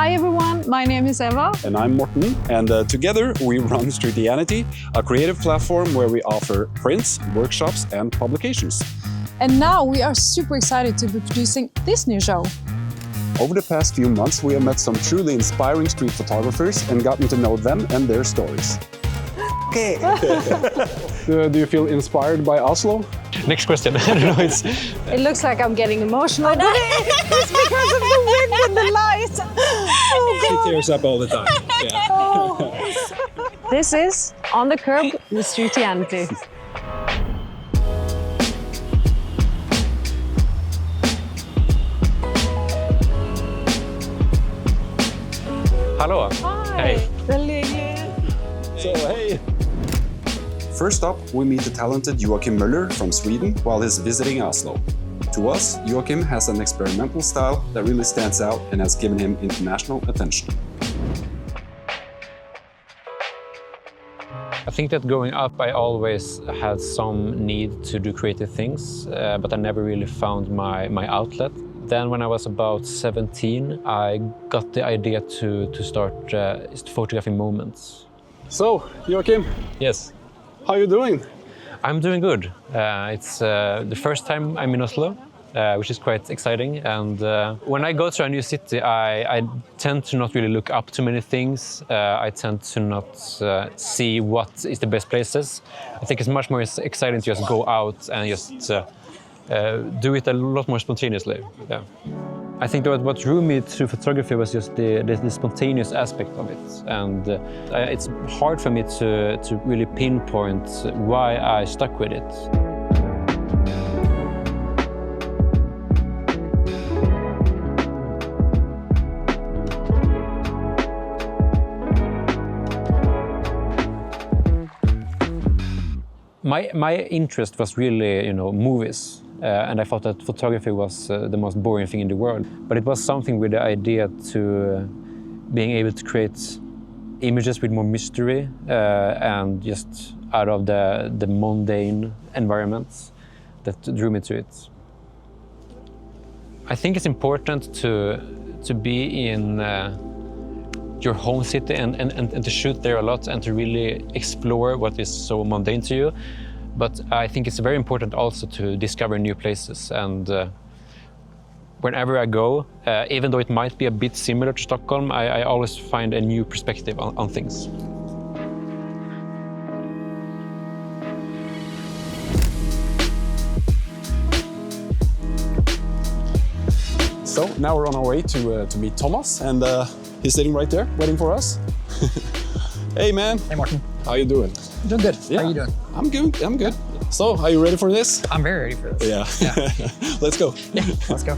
Hi everyone, my name is Eva. And I'm Morten, and together we run Streetianity, a creative platform where we offer prints, workshops and publications. And now we are super excited to be producing this new show. Over the past few months we have met some truly inspiring street photographers and gotten to know them and their stories. Okay. Do you feel inspired by Oslo? Next question. I don't know, It looks like I'm getting emotional. It's because of the wind and the light. Oh, She tears up all the time. Yeah. God. This is On the Curb with Streetianity. Hello. Hi. Hey. So, hey. First up, we meet the talented Joakim Möller from Sweden while he's visiting Oslo. To us, Joakim has an experimental style that really stands out and has given him international attention. I think that growing up, I always had some need to do creative things, but I never really found my outlet. Then when I was about 17, I got the idea to start photographing moments. So, Joakim, Yes. how are you doing? I'm doing good. It's the first time I'm in Oslo, which is quite exciting. And when I go to a new city, I tend to not really look up to many things. I tend to not see what is the best places. I think it's much more exciting to just go out and just do it a lot more spontaneously. Yeah. I think that what drew me to photography was just the spontaneous aspect of it. And it's hard for me to really pinpoint why I stuck with it. My interest was really, movies. And I thought that photography was the most boring thing in the world. But it was something with the idea to being able to create images with more mystery and just out of the mundane environments that drew me to it. I think it's important to be in your home city and to shoot there a lot and to really explore what is so mundane to you. But I think it's very important also to discover new places. And whenever I go, even though it might be a bit similar to Stockholm, I always find a new perspective on things. So now we're on our way to meet Thomas, and he's sitting right there waiting for us. Hey man. Hey Morten. How you doing? Doing good. Yeah. How are you doing? I'm good. So, are you ready for this? I'm very ready for this. Yeah. Let's go. Yeah, let's go.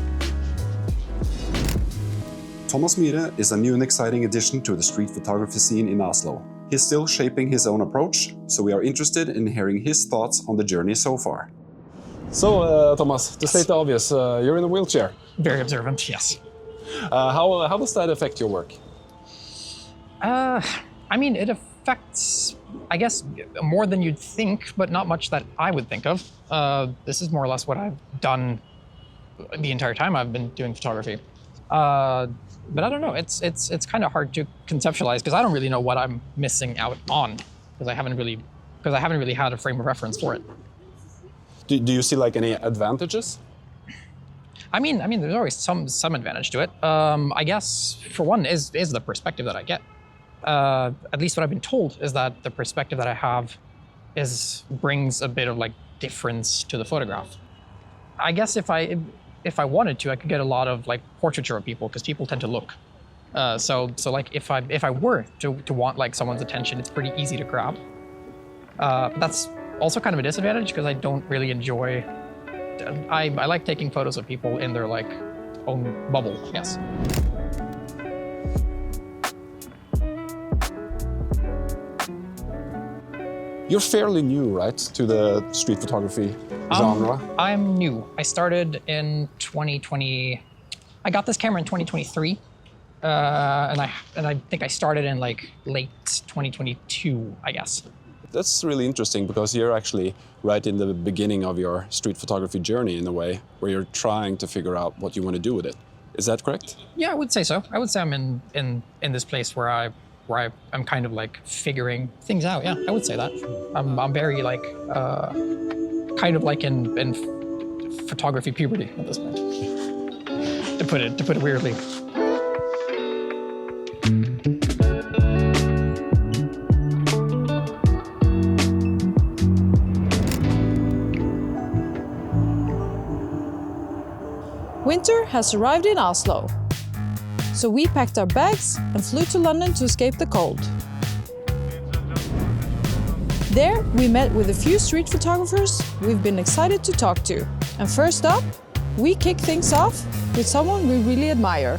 Thomas Myhre is a new and exciting addition to the street photography scene in Oslo. He's still shaping his own approach, so we are interested in hearing his thoughts on the journey so far. So, Thomas, to state the obvious, you're in a wheelchair. Very observant, yes. How does that affect your work? I mean, it affects, I guess, more than you'd think, but not much that I would think of. This is more or less what I've done the entire time I've been doing photography. But I don't know, it's kind of hard to conceptualize because I don't really know what I'm missing out on because I haven't really had a frame of reference for it. Do you see like any advantages? I mean, there's always some advantage to it. I guess for one is the perspective that I get. At least what I've been told is that the perspective that I have brings a bit of like difference to the photograph. I guess if I wanted to, I could get a lot of like portraiture of people because people tend to look. So like if I were to want like someone's attention, it's pretty easy to grab. That's also kind of a disadvantage because I don't really enjoy. I like taking photos of people in their like own bubble, I guess. You're fairly new, right, to the street photography genre? I'm new. I started in 2020. I got this camera in 2023, and I think I started in like late 2022, I guess. That's really interesting because you're actually right in the beginning of your street photography journey in a way, where you're trying to figure out what you want to do with it. Is that correct? Yeah, I would say so. I would say I'm in this place where I'm kind of like figuring things out. Yeah, I would say that. I'm very like kind of like in photography puberty at this point. To put it weirdly. Winter has arrived in Oslo. So we packed our bags and flew to London to escape the cold. There, we met with a few street photographers we've been excited to talk to. And first up, we kick things off with someone we really admire.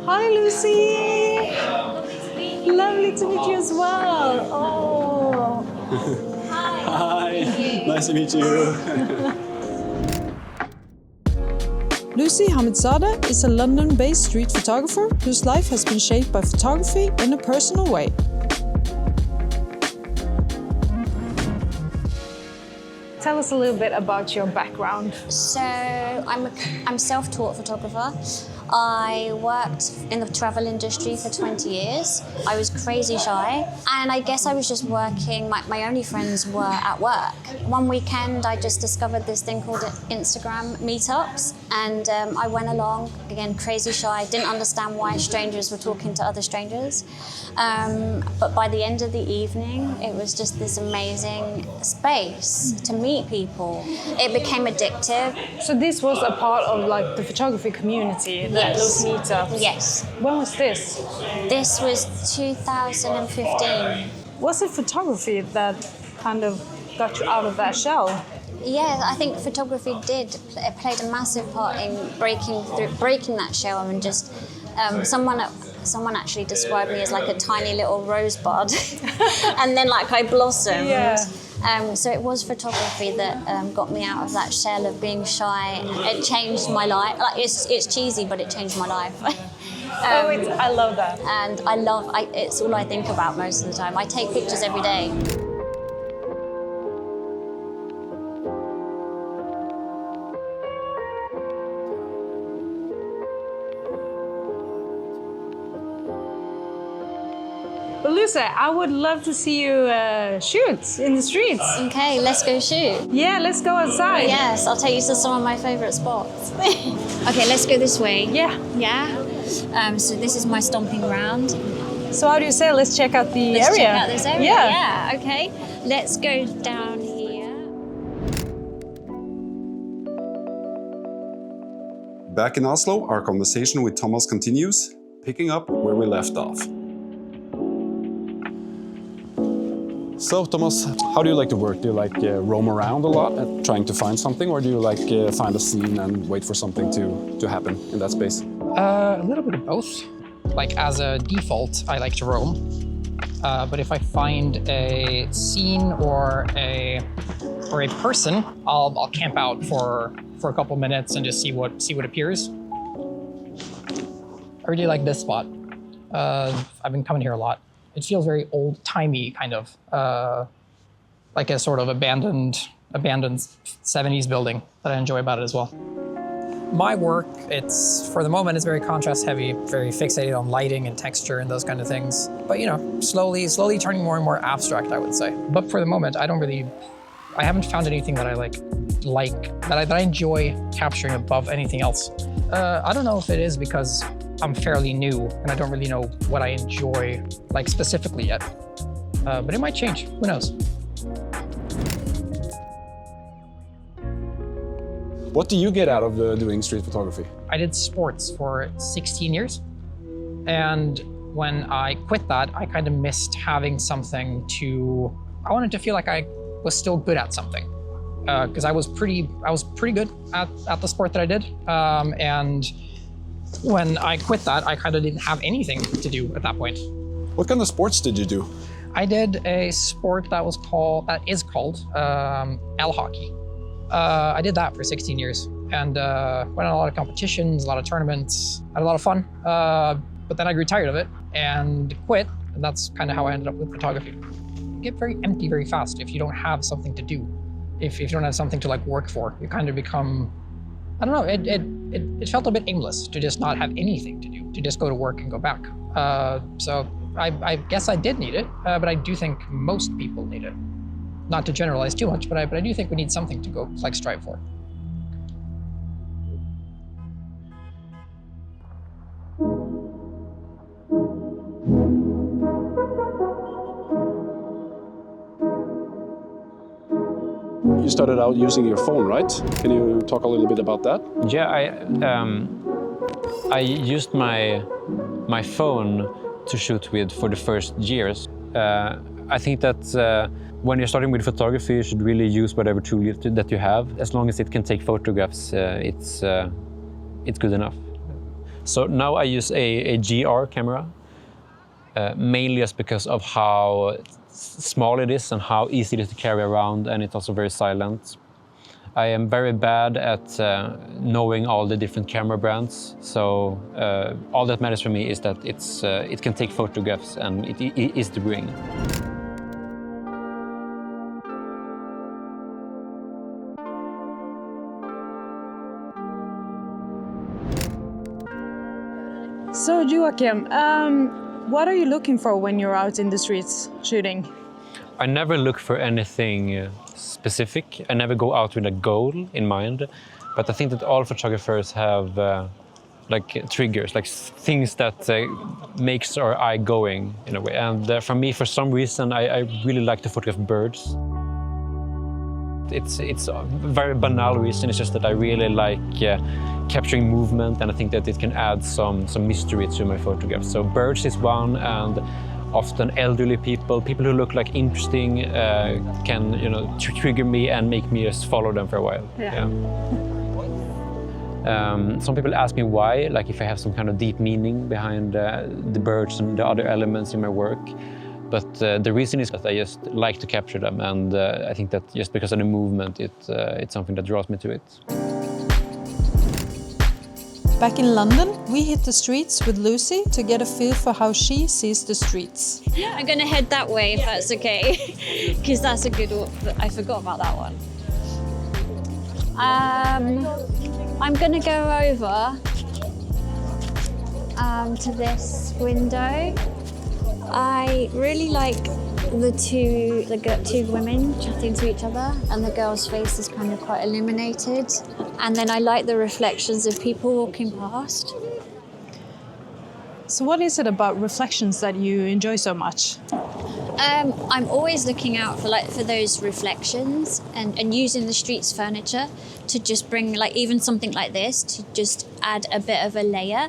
Hi, Lucy! Lovely to meet you as well. Oh. Hi, nice to meet you. Lucy Hamidzadeh is a London-based street photographer whose life has been shaped by photography in a personal way. Tell us a little bit about your background. So I'm self-taught photographer. I worked in the travel industry for 20 years. I was crazy shy, and I guess I was just working. My only friends were at work. One weekend, I just discovered this thing called Instagram meetups, and I went along, again, crazy shy, didn't understand why strangers were talking to other strangers. But by the end of the evening, it was just this amazing space to meet people. It became addictive. So this was a part of like the photography community, those meetups? Yes. When was this? This was 2015. Was it photography that kind of got you out of that shell? Yeah, I think photography played a massive part in breaking that shell, and just someone actually described me as like a tiny little rosebud, and then like I blossomed. Yeah. So it was photography that got me out of that shell of being shy. It changed my life. Like it's cheesy, but it changed my life. I love that. And it's all I think about most of the time. I take pictures every day. But Lucy, I would love to see you shoot in the streets. Okay, let's go shoot. Yeah, let's go outside. Yes, I'll take you to some of my favourite spots. Okay, let's go this way. Yeah. Yeah? So this is my stomping ground. So how do you say, let's check out the Let's area? check out this area. Yeah. Yeah, okay. Let's go down here. Back in Oslo, our conversation with Thomas continues, picking up where we left off. So, Thomas, how do you like to work? Do you like roam around a lot and trying to find something, or do you like find a scene and wait for something to happen in that space? A little bit of both. Like as a default, I like to roam. But if I find a scene or a person, I'll camp out for a couple minutes and just see what appears. I really like this spot. I've been coming here a lot. It feels very old-timey, kind of, like a sort of abandoned 70s building that I enjoy about it as well. My work, for the moment, it's very contrast heavy, very fixated on lighting and texture and those kind of things. But you know, slowly turning more and more abstract, I would say. But for the moment, I haven't found anything that I enjoy capturing above anything else. I don't know if it is because I'm fairly new and I don't really know what I enjoy like specifically yet. But it might change, who knows? What do you get out of doing street photography? I did sports for 16 years. And when I quit that, I kind of missed having something I wanted to feel like I was still good at something. Because I was pretty good at the sport that I did. And when I quit that, I kind of didn't have anything to do at that point. What kind of sports did you do? I did a sport that is called L hockey. I did that for 16 years and went on a lot of competitions, a lot of tournaments, had a lot of fun. But then I grew tired of it and quit. And that's kind of how I ended up with photography. You get very empty very fast if you don't have something to do. If you don't have something to like work for, you kind of become, I don't know, it felt a bit aimless to just not have anything to do, to just go to work and go back. So I guess I did need it, but I do think most people need it. Not to generalize too much, but I do think we need something to go like strive for. You started out using your phone, right? Can you talk a little bit about that? Yeah, I used my phone to shoot with for the first years. I think that when you're starting with photography, you should really use whatever tool that you have. As long as it can take photographs, it's good enough. So now I use a GR camera, mainly just because of how small it is and how easy it is to carry around, and it's also very silent. I am very bad at knowing all the different camera brands, so all that matters for me is that it can take photographs and it is to bring. So Joakim, what are you looking for when you're out in the streets shooting? I never look for anything specific. I never go out with a goal in mind, but I think that all photographers have like triggers, like things that makes our eye going in a way. And for me, for some reason, I really like to photograph birds. It's a very banal reason. It's just that I really like capturing movement, and I think that it can add some mystery to my photographs. So birds is one, and often elderly people who look like interesting can trigger me and make me just follow them for a while. Yeah. Some people ask me why, like if I have some kind of deep meaning behind the birds and the other elements in my work. But the reason is that I just like to capture them, and I think that just because of the movement, it's something that draws me to it. Back in London, we hit the streets with Lucy to get a feel for how she sees the streets. I'm going to head that way if that's okay, because that's a good one. I forgot about that one. I'm going to go over to this window. I really like the two women chatting to each other, and the girl's face is kind of quite illuminated. And then I like the reflections of people walking past. So what is it about reflections that you enjoy so much? I'm always looking out for those reflections and using the street's furniture to just bring even something like this to just add a bit of a layer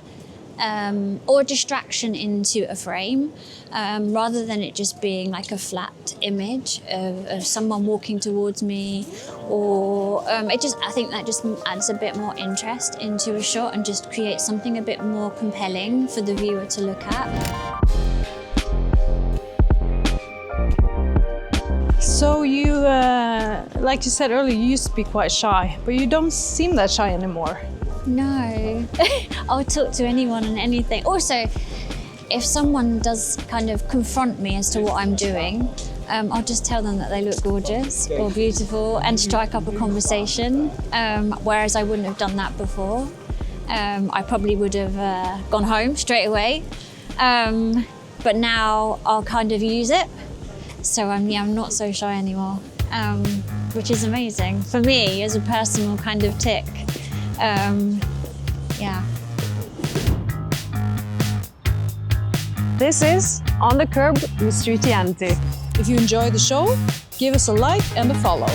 or distraction into a frame, rather than it just being like a flat image of someone walking towards me, or I think that just adds a bit more interest into a shot and just creates something a bit more compelling for the viewer to look at. So you, like you said earlier, you used to be quite shy, but you don't seem that shy anymore. No, I'll talk to anyone and anything. Also, if someone does kind of confront me as to what I'm doing, I'll just tell them that they look gorgeous or beautiful and strike up a conversation, whereas I wouldn't have done that before. I probably would have gone home straight away, but now I'll kind of use it. So I'm not so shy anymore, which is amazing for me as a personal kind of tick. Yeah. This is On the Curb with Streetianity. If you enjoy the show, give us a like and a follow.